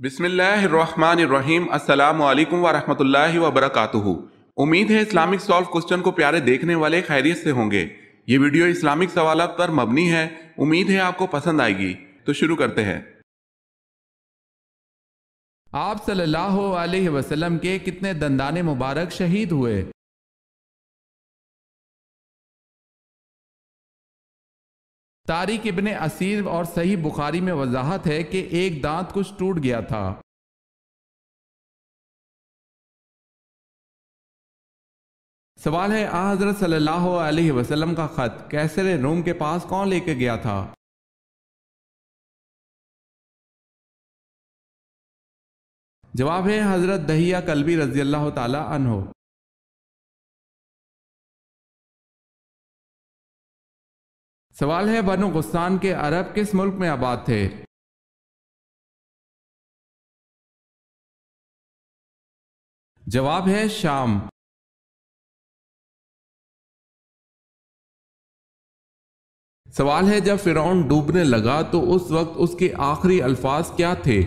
بسم اللہ الرحمن الرحیم۔ السلام علیکم ورحمۃ اللہ وبرکاتہ۔ امید ہے اسلامک سالو کوسچن کو پیارے دیکھنے والے خیریت سے ہوں گے۔ یہ ویڈیو اسلامک سوالات پر مبنی ہے، امید ہے آپ کو پسند آئے گی۔ تو شروع کرتے ہیں۔ آپ صلی اللہ علیہ وسلم کے کتنے دندان مبارک شہید ہوئے؟ طارق ابن اسیر اور صحیح بخاری میں وضاحت ہے کہ ایک دانت کچھ ٹوٹ گیا تھا۔ سوال ہے حضرت صلی اللہ علیہ وسلم کا خط کیسر روم کے پاس کون لے کے گیا تھا؟ جواب ہے حضرت دہیہ کلبی رضی اللہ تعالی عنہ۔ سوال ہے بنو غسان کے عرب کس ملک میں آباد تھے؟ جواب ہے شام۔ سوال ہے جب فرعون ڈوبنے لگا تو اس وقت اس کے آخری الفاظ کیا تھے؟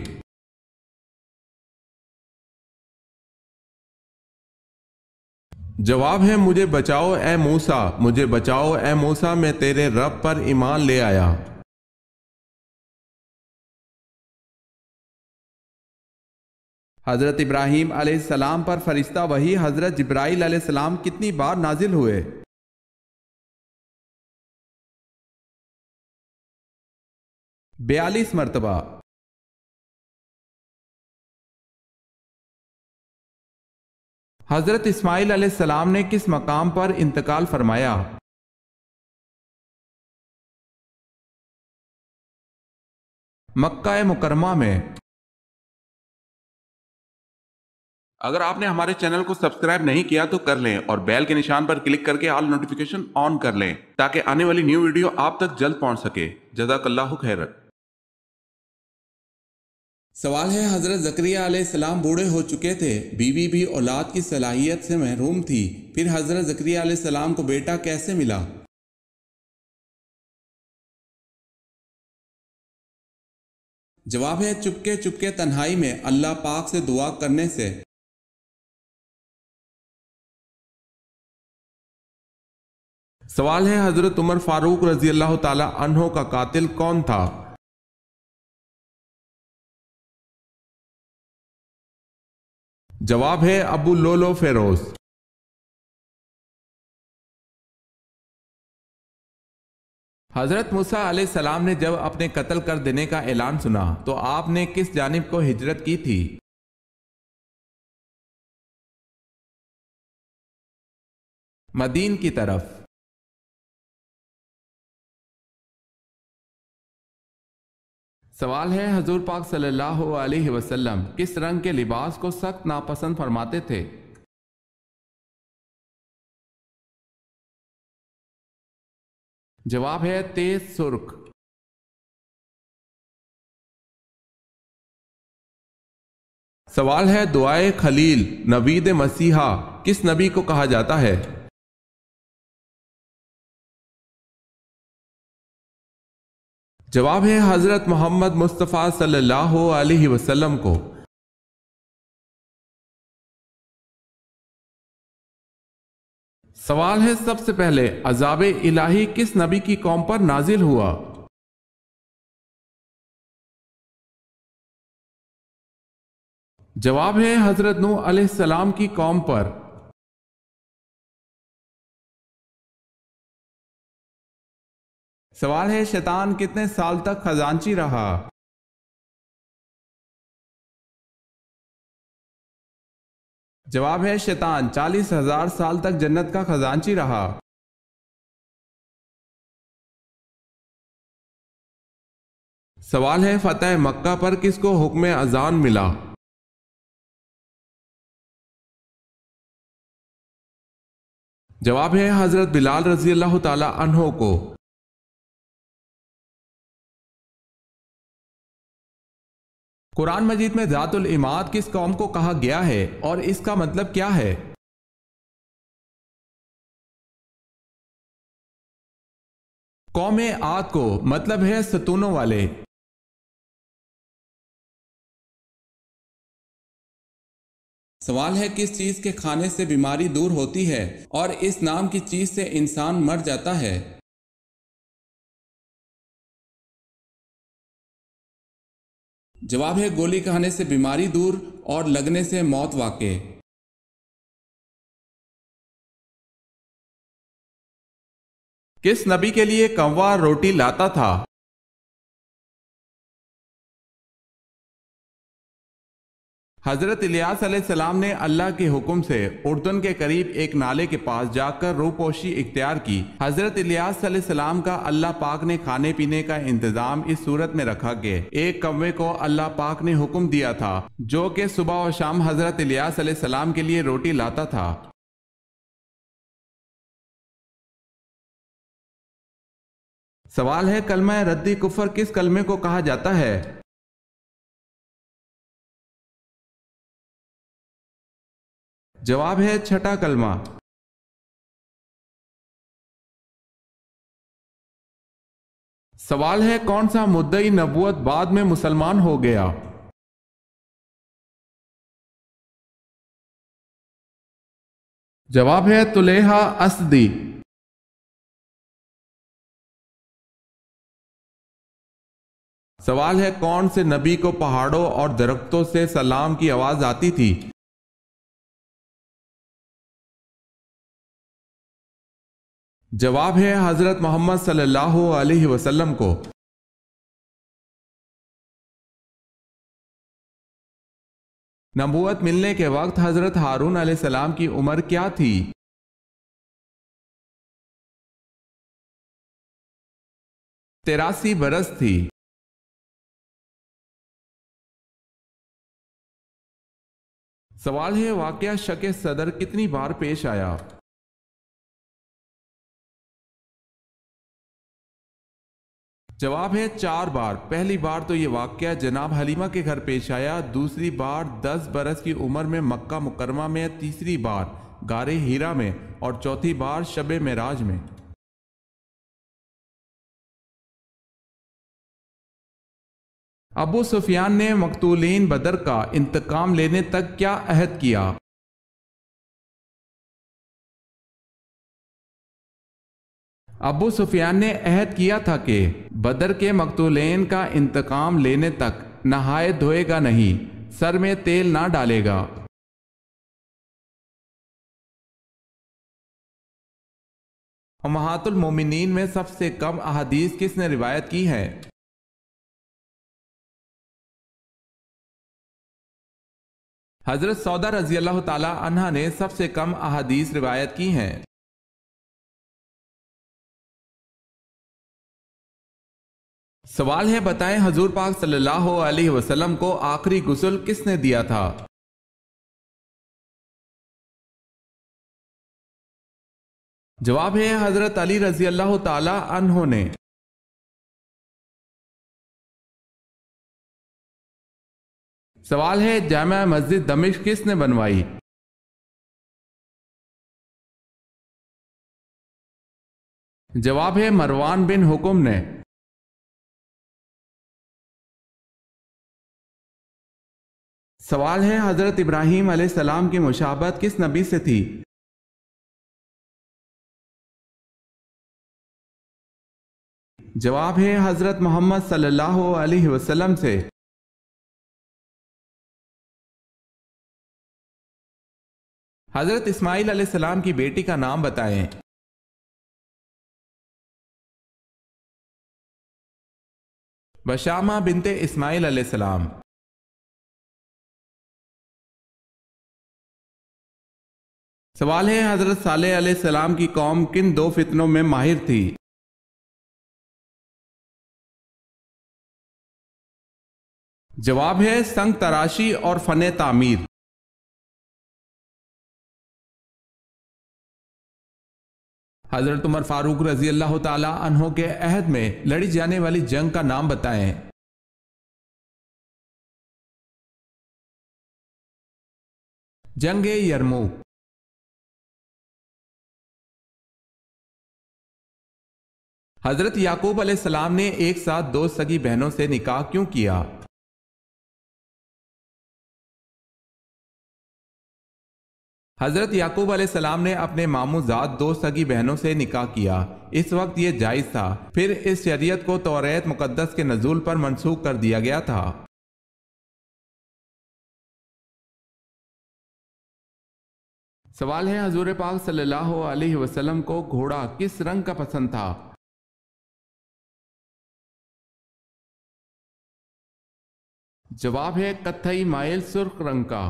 جواب ہے مجھے بچاؤ اے موسیٰ، مجھے بچاؤ اے موسیٰ، میں تیرے رب پر ایمان لے آیا۔ حضرت ابراہیم علیہ السلام پر فرشتہ وحی حضرت جبرائیل علیہ السلام کتنی بار نازل ہوئے؟ 42 مرتبہ۔ حضرت اسماعیل علیہ السلام نے کس مقام پر انتقال فرمایا؟ مکہ مکرمہ میں۔ اگر آپ نے ہمارے چینل کو سبسکرائب نہیں کیا تو کر لیں اور بیل کے نشان پر کلک کر کے آل نوٹیفیکیشن آن کر لیں تاکہ آنے والی نیو ویڈیو آپ تک جلد پہنچ سکے۔ جزاک اللہ خیر۔ سوال ہے حضرت زکریہ علیہ السلام بوڑھے ہو چکے تھے، بیوی بھی اولاد کی صلاحیت سے محروم تھی، پھر حضرت زکریہ علیہ السلام کو بیٹا کیسے ملا؟ جواب ہے چپکے چپکے تنہائی میں اللہ پاک سے دعا کرنے سے۔ سوال ہے حضرت عمر فاروق رضی اللہ تعالی عنہ کا قاتل کون تھا؟ جواب ہے ابو لولو فیروز۔ حضرت موسیٰ علیہ السلام نے جب اپنے قتل کر دینے کا اعلان سنا تو آپ نے کس جانب کو ہجرت کی تھی؟ مدین کی طرف۔ سوال ہے حضور پاک صلی اللہ علیہ وسلم کس رنگ کے لباس کو سخت ناپسند فرماتے تھے؟ جواب ہے تیز سرخ۔ سوال ہے دعائے خلیل نوید مسیحا کس نبی کو کہا جاتا ہے؟ جواب ہے حضرت محمد مصطفیٰ صلی اللہ علیہ وسلم کو۔ سوال ہے سب سے پہلے عذاب الہی کس نبی کی قوم پر نازل ہوا؟ جواب ہے حضرت نوح علیہ السلام کی قوم پر۔ سوال ہے شیطان کتنے سال تک خزانچی رہا؟ جواب ہے شیطان 40,000 سال تک جنت کا خزانچی رہا۔ سوال ہے فتح مکہ پر کس کو حکم اذان ملا؟ جواب ہے حضرت بلال رضی اللہ تعالی عنہ کو۔ قرآن مجید میں ذات العماد کس قوم کو کہا گیا ہے اور اس کا مطلب کیا ہے؟ قوم عاد کو، مطلب ہے ستونوں والے۔ سوال ہے کس چیز کے کھانے سے بیماری دور ہوتی ہے اور اس نام کی چیز سے انسان مر جاتا ہے؟ جواب ہے گولی کھانے سے بیماری دور اور لگنے سے موت واقع۔ کس نبی کے لیے کنوا روٹی لاتا تھا؟ حضرت الیاس علیہ السلام نے اللہ کے حکم سے اردن کے قریب ایک نالے کے پاس جا کر روپوشی اختیار کی۔ حضرت الیاس علیہ السلام کا اللہ پاک نے کھانے پینے کا انتظام اس صورت میں رکھا کہ ایک کوے کو اللہ پاک نے حکم دیا تھا جو کہ صبح و شام حضرت الیاس علیہ السلام کے لیے روٹی لاتا تھا۔ سوال ہے کلمہ ردی کفر کس کلمے کو کہا جاتا ہے؟ جواب ہے چھٹا کلمہ۔ سوال ہے کون سا مدعی نبوت بعد میں مسلمان ہو گیا؟ جواب ہے طلیحہ اسدی۔ سوال ہے کون سے نبی کو پہاڑوں اور درختوں سے سلام کی آواز آتی تھی؟ جواب ہے حضرت محمد صلی اللہ علیہ وسلم کو۔ نبوت ملنے کے وقت حضرت ہارون علیہ السلام کی عمر کیا تھی؟ 83 برس تھی۔ سوال ہے واقعہ شق صدر کتنی بار پیش آیا؟ جواب ہے 4 بار۔ پہلی بار تو یہ واقعہ جناب حلیمہ کے گھر پیش آیا، دوسری بار 10 برس کی عمر میں مکہ مکرمہ میں، تیسری بار غار ہیرا میں اور چوتھی بار شب معراج میں۔ ابو سفیان نے مقتولین بدر کا انتقام لینے تک کیا عہد کیا؟ ابو سفیان نے عہد کیا تھا کہ بدر کے مقتولین کا انتقام لینے تک نہائے دھوئے گا نہیں، سر میں تیل نہ ڈالے گا۔ امہات المومنین میں سب سے کم احادیث کس نے روایت کی ہے؟ حضرت سودا رضی اللہ تعالی عنہ نے سب سے کم احادیث روایت کی ہیں۔ سوال ہے بتائیں حضور پاک صلی اللہ علیہ وسلم کو آخری غسل کس نے دیا تھا؟ جواب ہے حضرت علی رضی اللہ تعالی عنہ نے۔ سوال ہے جامع مسجد دمشق کس نے بنوائی؟ جواب ہے مروان بن حکم نے۔ سوال ہے حضرت ابراہیم علیہ السلام کی مشابہت کس نبی سے تھی؟ جواب ہے حضرت محمد صلی اللہ علیہ وسلم سے۔ حضرت اسماعیل علیہ السلام کی بیٹی کا نام بتائیں۔ بشامہ بنت اسماعیل علیہ السلام۔ سوال ہے حضرت صالح علیہ السلام کی قوم کن 2 فتنوں میں ماہر تھی؟ جواب ہے سنگ تراشی اور فن تعمیر۔ حضرت عمر فاروق رضی اللہ تعالی عنہ کے عہد میں لڑی جانے والی جنگ کا نام بتائیں۔ جنگ یرموک۔ حضرت یعقوب علیہ السلام نے ایک ساتھ 2 سگی بہنوں سے نکاح کیوں کیا؟ حضرت یعقوب علیہ السلام نے اپنے ماموں زاد 2 سگی بہنوں سے نکاح کیا۔ اس وقت یہ جائز تھا، پھر اس شریعت کو توریت مقدس کے نزول پر منسوخ کر دیا گیا تھا۔ سوال ہے، حضور پاک صلی اللہ علیہ وسلم کو گھوڑا کس رنگ کا پسند تھا؟ جواب ہے کتھئی مائل سرخ رنگ کا۔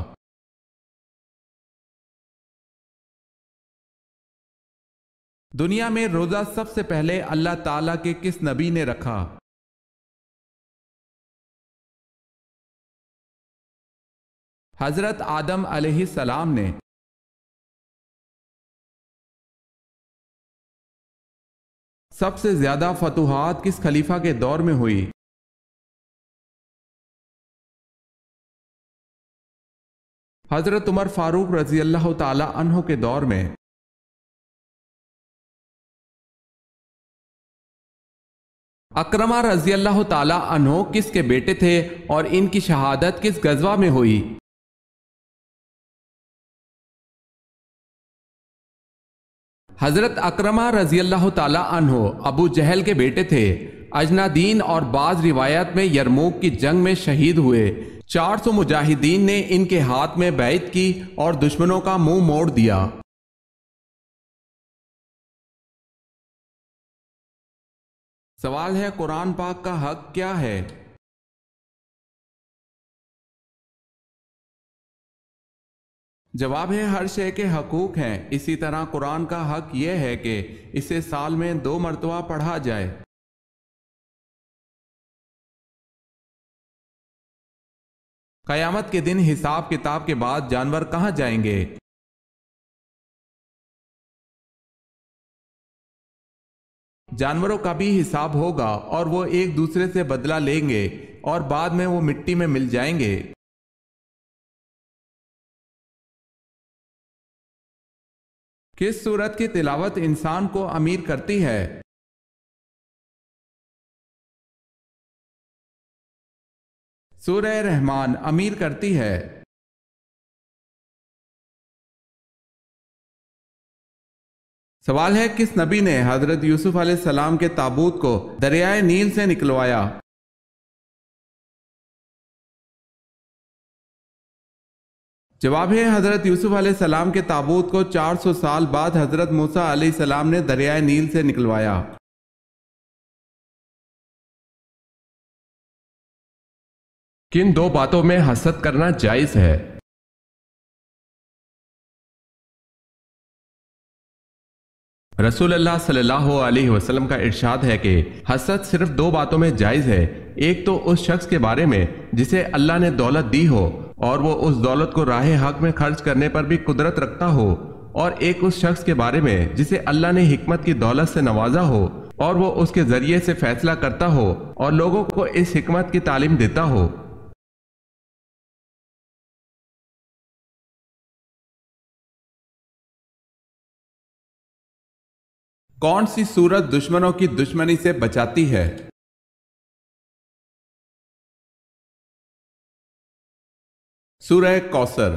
دنیا میں روزہ سب سے پہلے اللہ تعالیٰ کے کس نبی نے رکھا؟ حضرت آدم علیہ السلام نے۔ سب سے زیادہ فتوحات کس خلیفہ کے دور میں ہوئی؟ حضرت عمر فاروق رضی اللہ تعالی عنہ کے دور میں۔ اکرمہ رضی اللہ تعالی عنہ کس کے بیٹے تھے اور ان کی شہادت کس غزوہ میں ہوئی؟ حضرت اکرمہ رضی اللہ تعالی عنہ ابو جہل کے بیٹے تھے۔ اجنادین اور بعض روایات میں یرموک کی جنگ میں شہید ہوئے۔ 400 مجاہدین نے ان کے ہاتھ میں بیعت کی اور دشمنوں کا منہ موڑ دیا۔ سوال ہے، قرآن پاک کا حق کیا ہے؟ جواب ہے ہر شے کے حقوق ہیں، اسی طرح قرآن کا حق یہ ہے کہ اسے سال میں 2 مرتبہ پڑھا جائے۔ قیامت کے دن حساب کتاب کے بعد جانور کہاں جائیں گے؟ جانوروں کا بھی حساب ہوگا اور وہ ایک دوسرے سے بدلہ لیں گے اور بعد میں وہ مٹی میں مل جائیں گے۔ کس سورت کی تلاوت انسان کو امیر کرتی ہے؟ سورہ رحمان امیر کرتی ہے۔ سوال ہے، کس نبی نے حضرت یوسف علیہ السلام کے تابوت کو دریائے نیل سے نکلوایا؟ جواب ہے حضرت یوسف علیہ السلام کے تابوت کو 400 سال بعد حضرت موسیٰ علیہ السلام نے دریائے نیل سے نکلوایا۔ کن 2 باتوں میں حسد کرنا جائز ہے؟ رسول اللہ صلی اللہ علیہ وسلم کا ارشاد ہے کہ حسد صرف 2 باتوں میں جائز ہے۔ ایک تو اس شخص کے بارے میں جسے اللہ نے دولت دی ہو اور وہ اس دولت کو راہ حق میں خرچ کرنے پر بھی قدرت رکھتا ہو، اور ایک اس شخص کے بارے میں جسے اللہ نے حکمت کی دولت سے نوازا ہو اور وہ اس کے ذریعے سے فیصلہ کرتا ہو اور لوگوں کو اس حکمت کی تعلیم دیتا ہو۔ کون سی سورت دشمنوں کی دشمنی سے بچاتی ہے؟ سورہ کوثر۔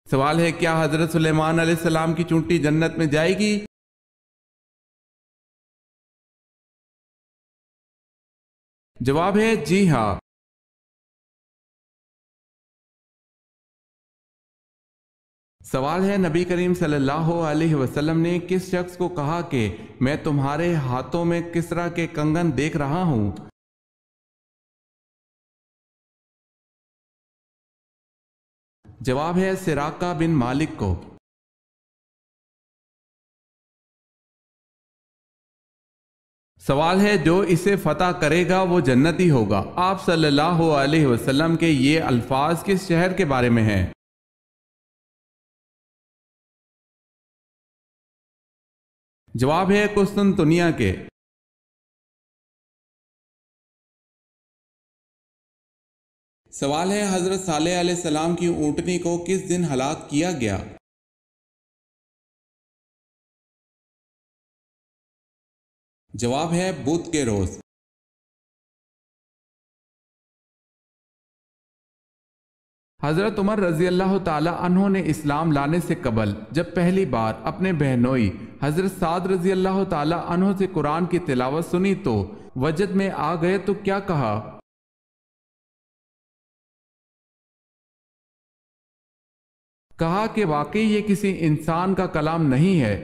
سوال ہے، کیا حضرت سلیمان علیہ السلام کی چونٹی جنت میں جائے گی؟ جواب ہے جی ہاں۔ سوال ہے، نبی کریم صلی اللہ علیہ وسلم نے کس شخص کو کہا کہ میں تمہارے ہاتھوں میں کسرا کے کنگن دیکھ رہا ہوں؟ جواب ہے سراقہ بن مالک کو۔ سوال ہے، جو اسے فتح کرے گا وہ جنتی ہوگا۔ آپ صلی اللہ علیہ وسلم کے یہ الفاظ کس شہر کے بارے میں ہیں؟ جواب ہے قسطنطنیہ کے۔ سوال ہے، حضرت صالح علیہ السلام کی اونٹنی کو کس دن ہلاک کیا گیا؟ جواب ہے بدھ کے روز۔ حضرت عمر رضی اللہ تعالی عنہ نے اسلام لانے سے قبل جب پہلی بار اپنے بہنوئی حضرت سعد رضی اللہ تعالی عنہ سے قرآن کی تلاوت سنی تو وجد میں آ گئے تو کیا کہا؟ کہا کہ واقعی یہ کسی انسان کا کلام نہیں ہے۔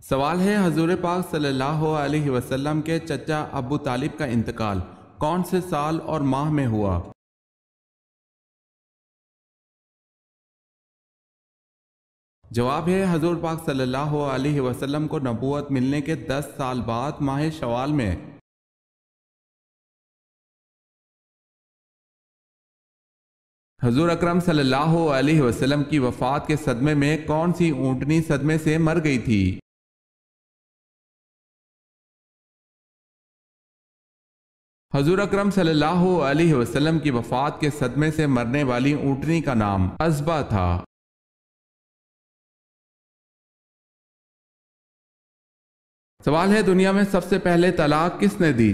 سوال ہے، حضور پاک صلی اللہ علیہ وسلم کے چچا ابو طالب کا انتقال کون سے سال اور ماہ میں ہوا؟ جواب ہے، حضور پاک صلی اللہ علیہ وسلم کو نبوت ملنے کے 10 سال بعد ماہ شوال میں۔ حضور اکرم صلی اللہ علیہ وسلم کی وفات کے صدمے میں کون سی اونٹنی صدمے سے مر گئی تھی؟ حضور اکرم صلی اللہ علیہ وسلم کی وفات کے صدمے سے مرنے والی اونٹنی کا نام عزبہ تھا۔ سوال ہے، دنیا میں سب سے پہلے طلاق کس نے دی؟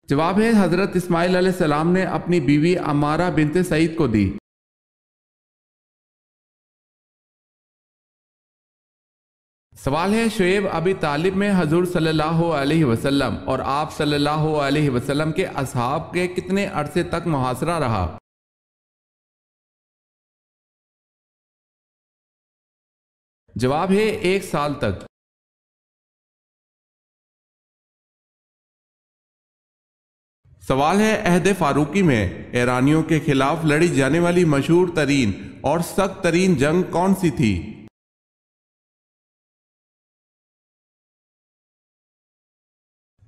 جواب ہے، حضرت اسماعیل علیہ السلام نے اپنی بیوی عمارہ بنت سعید کو دی۔ سوال ہے، شعیب ابی طالب میں حضور صلی اللہ علیہ وسلم اور آپ صلی اللہ علیہ وسلم کے اصحاب کے کتنے عرصے تک محاصرہ رہا؟ جواب ہے، 1 سال تک۔ سوال ہے، عہد فاروقی میں ایرانیوں کے خلاف لڑی جانے والی مشہور ترین اور سخت ترین جنگ کون سی تھی؟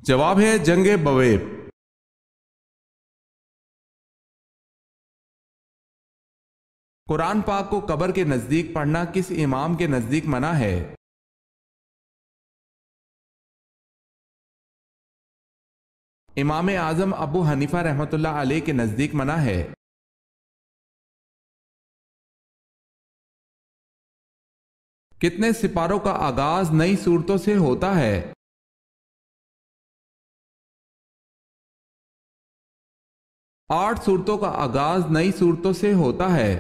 جواب ہے، جنگ بویب۔ قرآن پاک کو قبر کے نزدیک پڑھنا کس امام کے نزدیک منع ہے؟ امام اعظم ابو حنیفہ رحمۃ اللہ علیہ کے نزدیک منع ہے۔ کتنے سپاروں کا آغاز نئی صورتوں سے ہوتا ہے؟ 8 صورتوں کا آغاز نئی صورتوں سے ہوتا ہے۔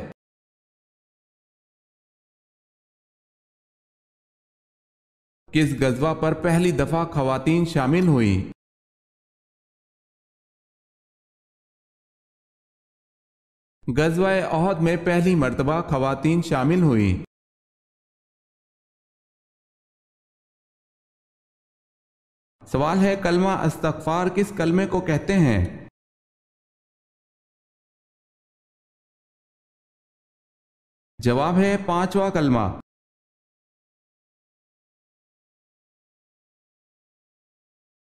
کس غزوہ پر پہلی دفعہ خواتین شامل ہوئیں؟ غزوہ احد میں پہلی مرتبہ خواتین شامل ہوئیں۔ سوال ہے، کلمہ استغفار کس کلمے کو کہتے ہیں؟ جواب ہے، 5واں کلمہ۔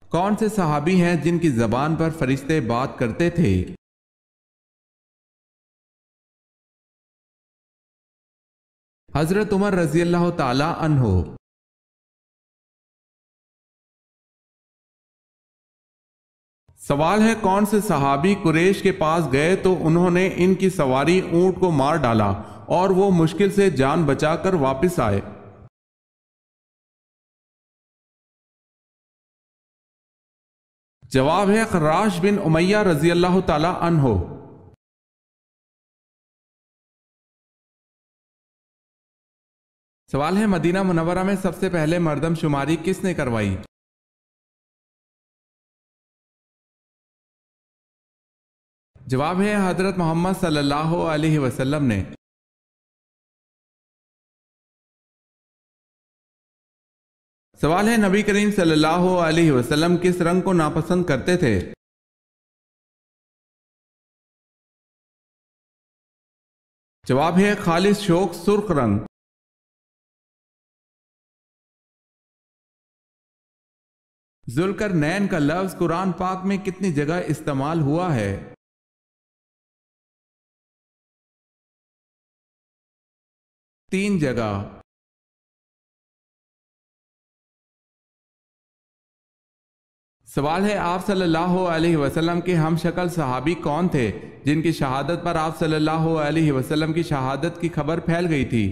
کون سے صحابی ہیں جن کی زبان پر فرشتے بات کرتے تھے؟ حضرت عمر رضی اللہ تعالی عنہ۔ سوال ہے، کون سے صحابی قریش کے پاس گئے تو انہوں نے ان کی سواری اونٹ کو مار ڈالا اور وہ مشکل سے جان بچا کر واپس آئے؟ جواب ہے، خراش بن امیہ رضی اللہ تعالی عنہ۔ سوال ہے، مدینہ منورہ میں سب سے پہلے مردم شماری کس نے کروائی؟ جواب ہے، حضرت محمد صلی اللہ علیہ وسلم نے۔ سوال ہے، نبی کریم صلی اللہ علیہ وسلم کس رنگ کو ناپسند کرتے تھے؟ جواب ہے، خالص شوق سرخ رنگ۔ ذوالقرنین کا لفظ قرآن پاک میں کتنی جگہ استعمال ہوا ہے؟ 3 جگہ۔ سوال ہے، آپ صلی اللہ علیہ وسلم کے ہم شکل صحابی کون تھے جن کی شہادت پر آپ صلی اللہ علیہ وسلم کی شہادت کی خبر پھیل گئی تھی؟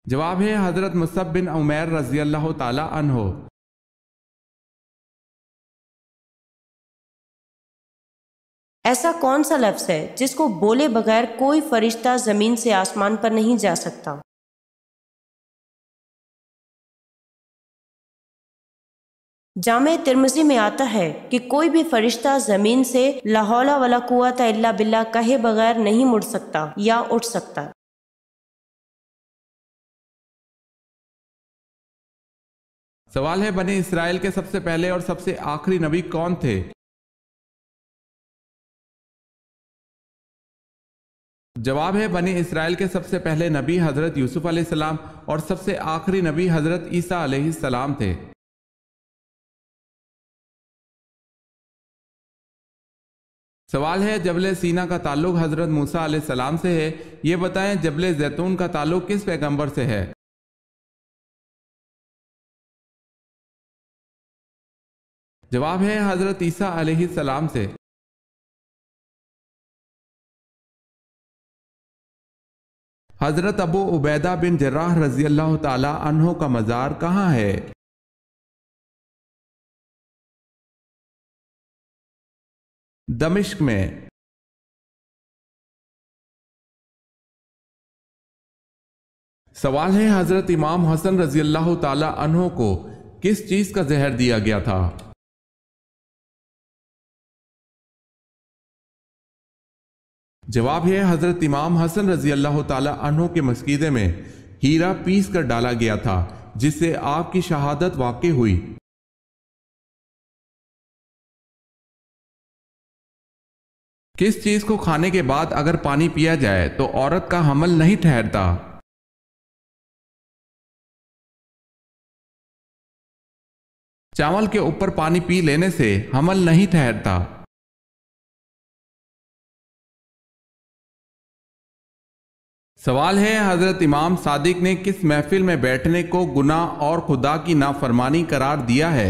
جواب ہے حضرت مصعب بن عمیر رضی اللہ تعالی عنہ۔ ایسا کون سا لفظ ہے جس کو بولے بغیر کوئی فرشتہ زمین سے آسمان پر نہیں جا سکتا؟ جامع ترمذی میں آتا ہے کہ کوئی بھی فرشتہ زمین سے لا حول ولا قوت الا باللہ کہے بغیر نہیں مڑ سکتا یا اٹھ سکتا۔ سوال ہے بنی اسرائیل کے سب سے پہلے اور سب سے آخری نبی کون تھے؟ جواب ہے بنی اسرائیل کے سب سے پہلے نبی حضرت یوسف علیہ السلام اور سب سے آخری نبی حضرت عیسیٰ علیہ السلام تھے۔ سوال ہے جبل سینا کا تعلق حضرت موسیٰ علیہ السلام سے ہے، یہ بتائیں جبل زیتون کا تعلق کس پیغمبر سے ہے؟ جواب ہے حضرت عیسیٰ علیہ السلام سے۔ حضرت ابو عبیدہ بن جراح رضی اللہ تعالی عنہ کا مزار کہاں ہے؟ دمشق میں۔ سوال ہے حضرت امام حسن رضی اللہ تعالی عنہ کو کس چیز کا زہر دیا گیا تھا؟ جواب ہے حضرت امام حسن رضی اللہ تعالی عنہ کے مسکیدے میں ہیرا پیس کر ڈالا گیا تھا جس سے آپ کی شہادت واقع ہوئی۔ کس چیز کو کھانے کے بعد اگر پانی پیا جائے تو عورت کا حمل نہیں ٹھہرتا؟ چاول کے اوپر پانی پی لینے سے حمل نہیں ٹھہرتا۔ سوال ہے حضرت امام صادق نے کس محفل میں بیٹھنے کو گناہ اور خدا کی نافرمانی قرار دیا ہے؟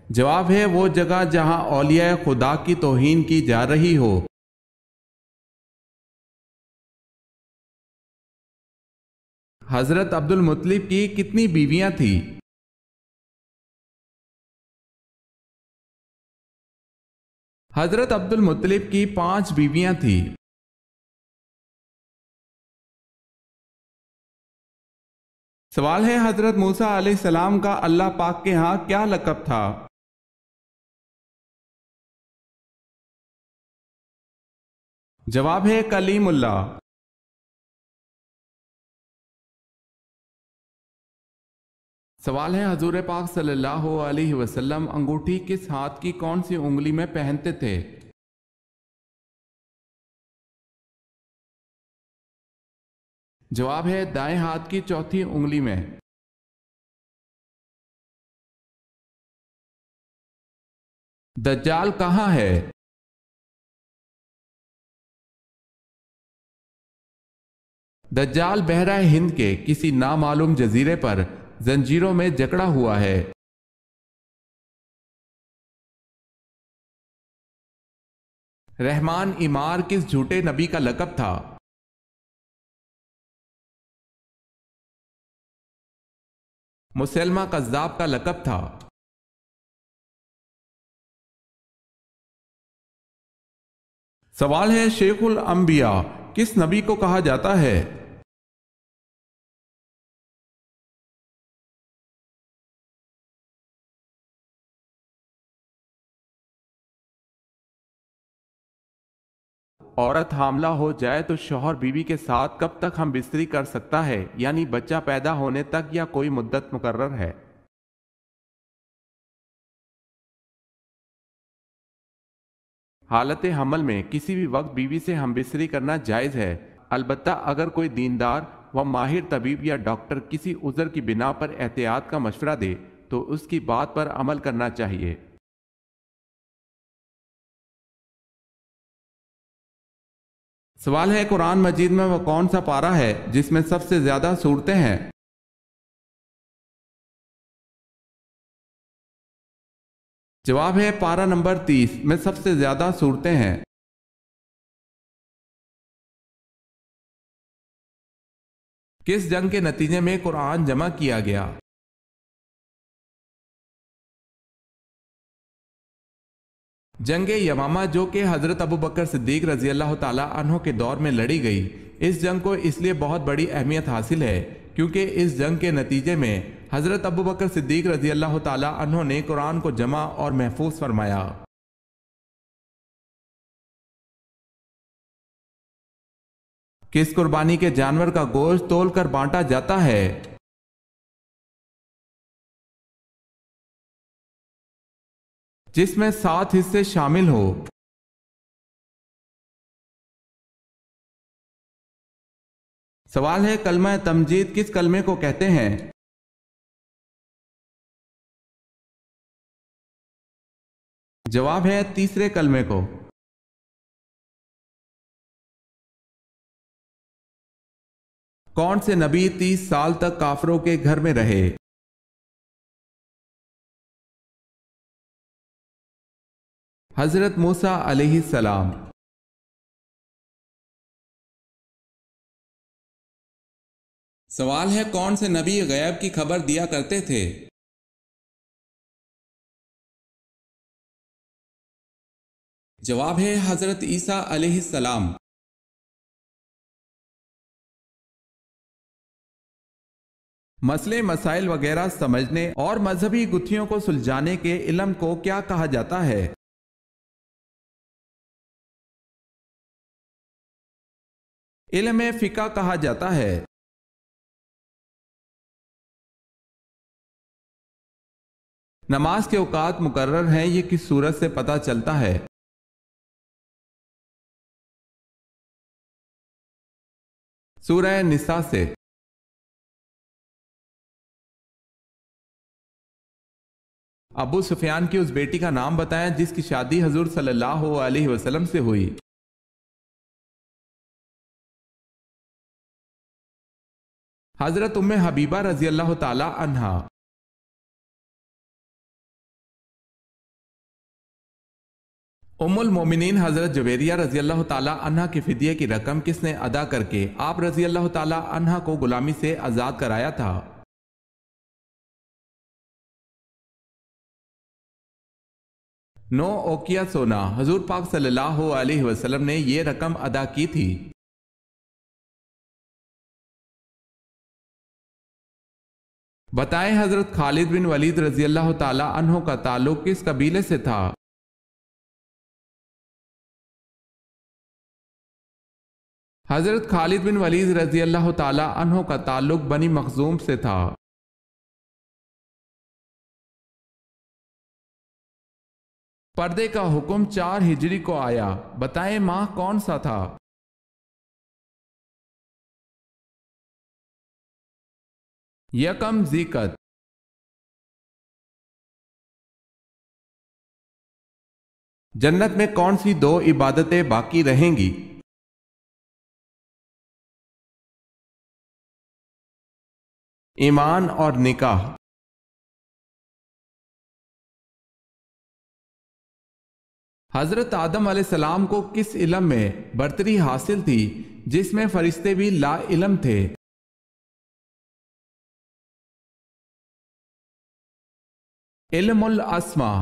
جواب ہے وہ جگہ جہاں اولیاء خدا کی توہین کی جا رہی ہو۔ حضرت عبد المطلب کی کتنی بیویاں تھیں؟ حضرت عبد المطلب کی 5 بیویاں تھیں۔ سوال ہے حضرت موسیٰ علیہ السلام کا اللہ پاک کے ہاں کیا لقب تھا؟ جواب ہے کلیم اللہ۔ سوال ہے حضور پاک صلی اللہ علیہ وسلم انگوٹھی کس ہاتھ کی کون سی انگلی میں پہنتے تھے؟ جواب ہے دائیں ہاتھ کی چوتھی انگلی میں۔ دجال کہاں ہے؟ دجال بحرہ ہند کے کسی نامعلوم جزیرے پر زنجیروں میں جکڑا ہوا ہے۔ رحمان عمار کس جھوٹے نبی کا لقب تھا؟ مسلمہ کذاب کا لقب تھا۔ سوال ہے شیخ الانبیاء کس نبی کو کہا جاتا ہے؟ عورت حاملہ ہو جائے تو شوہر بیوی کے ساتھ کب تک ہم بستری کر سکتا ہے، یعنی بچہ پیدا ہونے تک یا کوئی مدت مقرر ہے؟ حالت حمل میں کسی بھی وقت بیوی سے ہم بستری کرنا جائز ہے، البتہ اگر کوئی دیندار و ماہر طبیب یا ڈاکٹر کسی عذر کی بنا پر احتیاط کا مشورہ دے تو اس کی بات پر عمل کرنا چاہیے۔ سوال ہے قرآن مجید میں وہ کون سا پارہ ہے جس میں سب سے زیادہ سورتیں ہیں؟ جواب ہے پارہ نمبر 30 میں سب سے زیادہ سورتیں ہیں۔ کس جنگ کے نتیجے میں قرآن جمع کیا گیا؟ جنگ یمامہ، جو کہ حضرت ابو بکر صدیق رضی اللہ تعالیٰ عنہ کے دور میں لڑی گئی۔ اس جنگ کو اس لیے بہت بڑی اہمیت حاصل ہے کیونکہ اس جنگ کے نتیجے میں حضرت ابو بکر صدیق رضی اللہ تعالیٰ عنہ نے قرآن کو جمع اور محفوظ فرمایا۔ کس قربانی کے جانور کا گوشت تول کر بانٹا جاتا ہے؟ جس میں 7 حصے شامل ہو۔ سوال ہے، کلمہ تمجید کس کلمے کو کہتے ہیں؟ جواب ہے تیسرے کلمے کو۔ کون سے نبی 30 سال تک کافروں کے گھر میں رہے؟ حضرت موسیٰ علیہ السلام۔ سوال ہے، کون سے نبی غیب کی خبر دیا کرتے تھے؟ جواب ہے حضرت عیسیٰ علیہ السلام۔ مسئلے مسائل وغیرہ سمجھنے اور مذہبی گتھیوں کو سلجھانے کے علم کو کیا کہا جاتا ہے؟ علم فقہ کہا جاتا ہے۔ نماز کے اوقات مقرر ہیں، یہ کس صورت سے پتہ چلتا ہے؟ سورہ نساء سے۔ ابو سفیان کی اس بیٹی کا نام بتائیں جس کی شادی حضور صلی اللہ علیہ وسلم سے ہوئی۔ حضرت ام حبیبہ رضی اللہ تعالی عنہا۔ ام المومنین حضرت جویریہ رضی اللہ تعالی عنہا کے فدیے کی رقم کس نے ادا کر کے آپ رضی اللہ تعالی عنہا کو غلامی سے آزاد کرایا تھا؟ 9 اوقیہ سونا۔ حضور پاک صلی اللہ علیہ وسلم نے یہ رقم ادا کی تھی۔ بتائیں حضرت خالد بن ولید رضی اللہ تعالی عنہ کا تعلق کس قبیلے سے تھا؟ حضرت خالد بن ولید رضی اللہ تعالی عنہ کا تعلق بنی مخزوم سے تھا۔ پردے کا حکم 4 ہجری کو آیا، بتائیں ماہ کون سا تھا؟ یکم ذی-قعدہ۔ جنت میں کون سی 2 عبادتیں باقی رہیں گی؟ ایمان اور نکاح۔ حضرت آدم علیہ السلام کو کس علم میں برتری حاصل تھی جس میں فرشتے بھی لا علم تھے؟ علم الاسماء۔